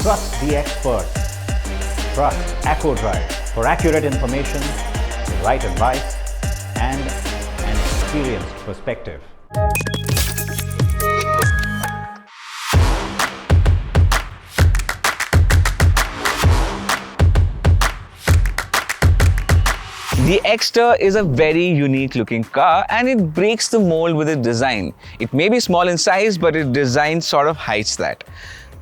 Trust the experts. Trust EcoDrive for accurate information, the right advice, and an experienced perspective. The Exter is a very unique looking car and it breaks the mold with its design. It may be small in size, but its design sort of hides that.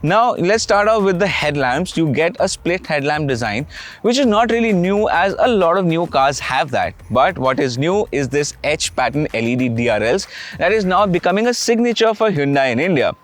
Now let's start off with the headlamps. You get a split headlamp design, which is not really new as a lot of new cars have that. But what is new is this edge pattern LED DRLs that is now becoming a signature for Hyundai in India.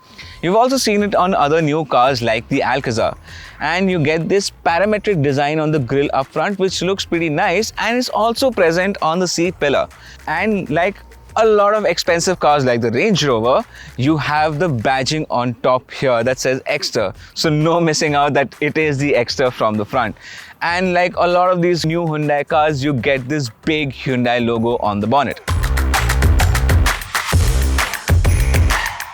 You've also seen it on other new cars like the Alcazar. And you get this parametric design on the grille up front, which looks pretty nice and is also present on the C-pillar. And like a lot of expensive cars like the Range Rover, you have the badging on top here that says Exter. So no missing out that it is the Exter from the front. And like a lot of these new Hyundai cars, you get this big Hyundai logo on the bonnet.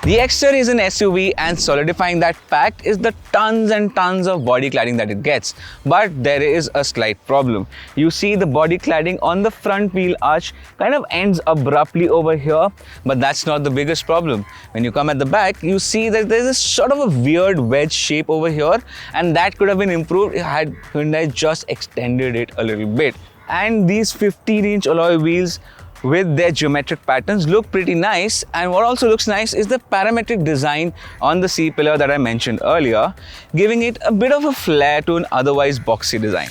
The Exter is an SUV and solidifying that fact is the tons and tons of body cladding that it gets. But there is a slight problem. You see the body cladding on the front wheel arch kind of ends abruptly over here, but that's not the biggest problem. When you come at the back, you see that there's a sort of a weird wedge shape over here, and that could have been improved had Hyundai just extended it a little bit. And these 15-inch alloy wheels with their geometric patterns look pretty nice, and what also looks nice is the parametric design on the C-pillar that I mentioned earlier, giving it a bit of a flair to an otherwise boxy design.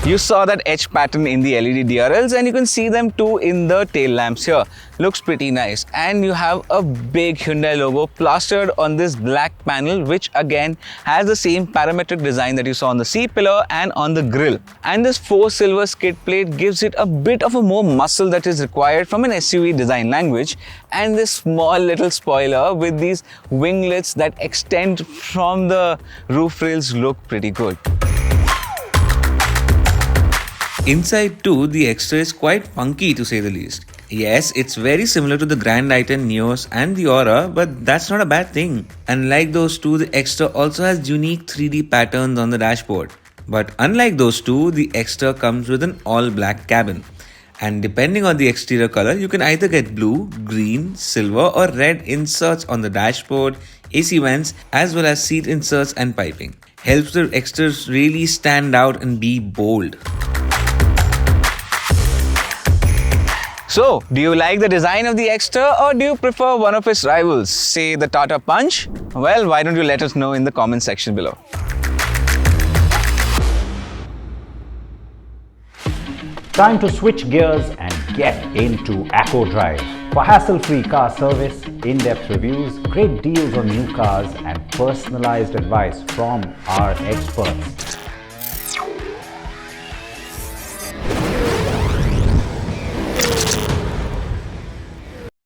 You saw that edge pattern in the LED DRLs and you can see them too in the tail lamps here. Looks pretty nice, and you have a big Hyundai logo plastered on this black panel, which again has the same parametric design that you saw on the C-pillar and on the grille. And this 4 silver skid plate gives it a bit of a more muscle that is required from an SUV design language, and this small little spoiler with these winglets that extend from the roof rails look pretty good. Inside too, the Exter is quite funky to say the least. Yes, it's very similar to the Grand i10 Neos and the Aura, but that's not a bad thing. Unlike those two, the Exter also has unique 3D patterns on the dashboard. But unlike those two, the Exter comes with an all-black cabin. And depending on the exterior color, you can either get blue, green, silver or red inserts on the dashboard, AC vents, as well as seat inserts and piping. Helps the Exters really stand out and be bold. So, do you like the design of the Exter or do you prefer one of its rivals, say the Tata Punch? Well, why don't you let us know in the comment section below. Time to switch gears and get into EcoDrive. For hassle-free car service, in-depth reviews, great deals on new cars and personalized advice from our experts.